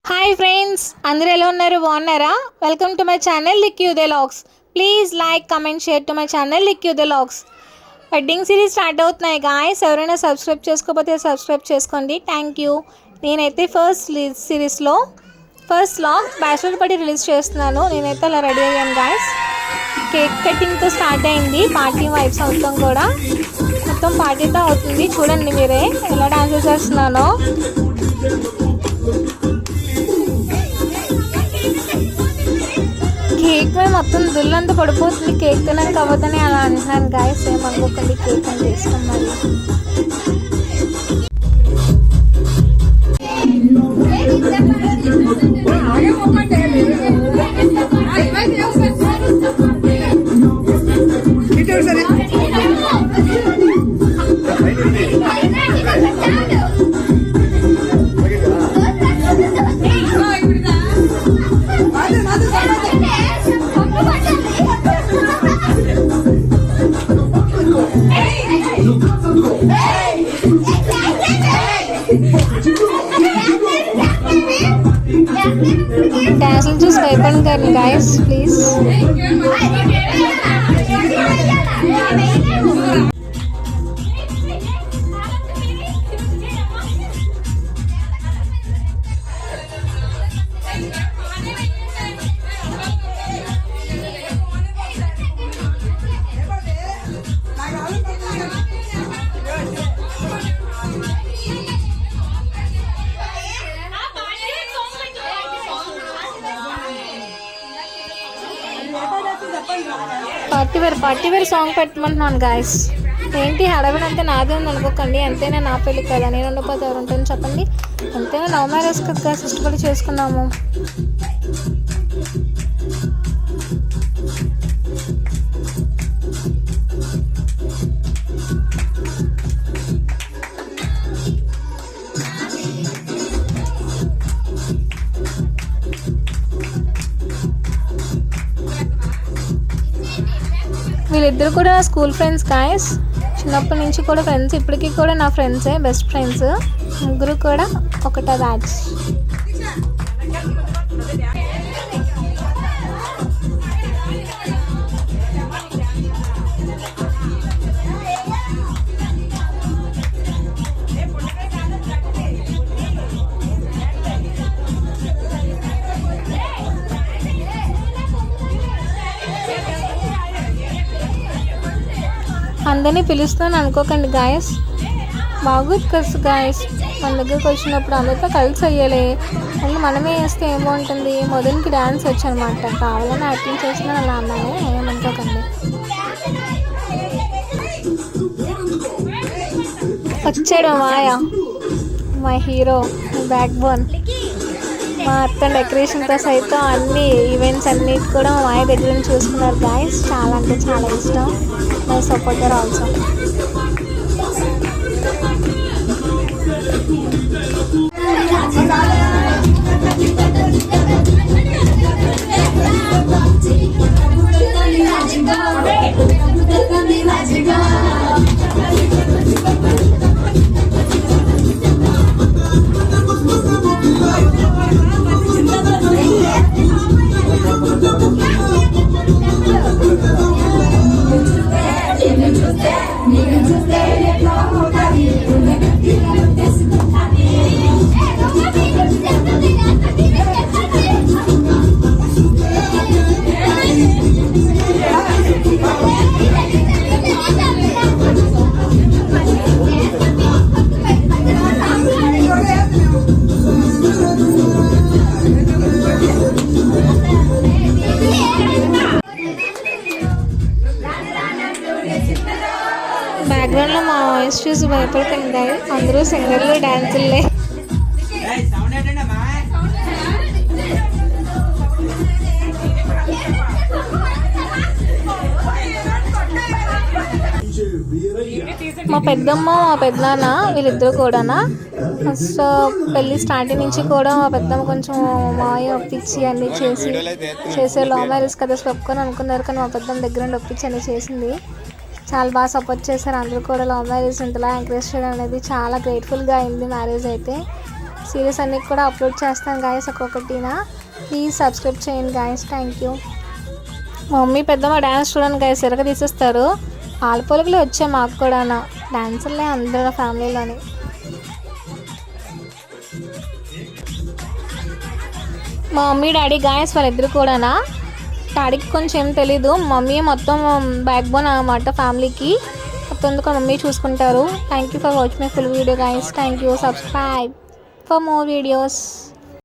Hi friends, అందరూ ఎలా ఉన్నారు? బాగున్నారా? వెల్కమ్ టు మై ఛానల్ లిక్యూ the logs. Please like, comment, share to my channel లిక్యూ the logs. Wedding series start అవుతున్నాయి గాయ్స్. ఎవరైనా సబ్స్క్రైబ్ చేసుకోకపోతే సబ్స్క్రైబ్ చేసుకోండి. Thank you. నేనైతే సిరీస్లో first log bachelor party release చేస్తున్నాను. నేనైతే అలా రెడీ అయ్యాను గాయ్స్. కేక్ కటింగ్తో స్టార్ట్ అయింది. పార్టీ వైబ్స్ అవుతాం కూడా మొత్తం పార్టీతో అవుతుంది. చూడండి మీరే ఎలా డాన్స్ చేస్తున్నానో. కేక్ మీద మొత్తం దుల్లంతా పడిపోతుంది. కేక్ తినడానికి అవ్వదని అలా అంటున్నాను గాయస్. ఏమనుకోకండి, కేక్ అంటే ఇష్టం మరి. డాన్సులు చూసి భయపడకండి guys please. Party wear song పెట్టమంటున్నాను గాయస్. ఏంటి హడావిడి అంతే నాదే ఉంది అనుకోకండి. అంతేనా, నా పెళ్ళి కదా, నేను ఉండకపోతే ఎవరు ఉంటాను చెప్పండి. అంతేనా, లవ్ మ్యారేజ్ కదా, ఇష్టపడి చేసుకున్నాము. వీళ్ళిద్దరు కూడా స్కూల్ ఫ్రెండ్స్ గాయస్. చిన్నప్పటి నుంచి కూడా ఫ్రెండ్స్, ఇప్పటికీ కూడా నా ఫ్రెండ్సే, బెస్ట్ ఫ్రెండ్స్. ముగ్గురు కూడా ఒకటే బ్యాచ్. అందరినీ పిలుస్తాను అనుకోకండి గాయస్. బాగుంది కదా గాయస్, మన దగ్గరకు వచ్చినప్పుడు అందరితో కలిసి అయ్యాలి. మళ్ళీ మనమే వేస్తే ఏమవుతుంది. మొదటికి డ్యాన్స్ వచ్చనమాట, కావాలని యాక్టింగ్ చేసిన అలా అన్నానే, ఏమనుకోకండి. వచ్చాడు మాయ, మై హీరో, బ్యాక్ బోన్. మా అత్త డెకరేషన్తో సైతం అన్ని ఈవెంట్స్ అన్నిటి కూడా మా మాయ దగ్గర నుంచి చూసుకున్నారు గాయస్. చాలా అంటే చాలా ఇష్టం. My supporter also. బ్యాక్గ్రౌండ్లో మా వాయిస్ చూసి భయపడకండి గాయస్. అందరూ సింగర్లు, డాన్సులే. మా పెద్దమ్మ, మా పెద్దనాన్న వీళ్ళిద్దరు కూడానా ఫస్ట్ పెళ్ళి స్టార్టింగ్ నుంచి కూడా మా పెద్దమ్మ కొంచెం మాయ ఒప్పించి అన్నీ చేసే లవ్ మ్యారేజ్ కదా చెప్పుకొని అనుకున్నారు. కానీ మా పెద్దమ్మ దగ్గర నుండి ఒప్పించి అన్నీ చేసింది. చాలా బాగా సపోర్ట్ చేశారు అందరూ కూడా. లవ్ మ్యారేజ్ ఇంతలా ఎంకరేజ్ చేయడం అనేది చాలా గ్రేట్ఫుల్గా అయింది మ్యారేజ్ అయితే. సిరీస్ అన్నీ కూడా అప్లోడ్ చేస్తాను గాయస్ ఒక్కొక్కటినా. ప్లీజ్ సబ్స్క్రైబ్ చేయండి గాయస్. Thank you. మా మమ్మీ పెద్దమ్మ డ్యాన్స్ చూడండి గాయస్ ఎరగ తీసేస్తారు. ఆలపొలుగులు వచ్చాయి మాకు కూడా డాన్సర్లే అందరూ ఫ్యామిలీలోని. మా మమ్మీ డాడీ గాయస్ వాళ్ళిద్దరు కూడా. డాడీకి కొంచెం ఏం తెలీదు, మమ్మీ మొత్తం బ్యాక్ బోన్ అన్నమాట ఫ్యామిలీకి. మొత్తం మమ్మీ చూసుకుంటారు. Thank you for watching my full video guys. Thank you. Subscribe for more videos.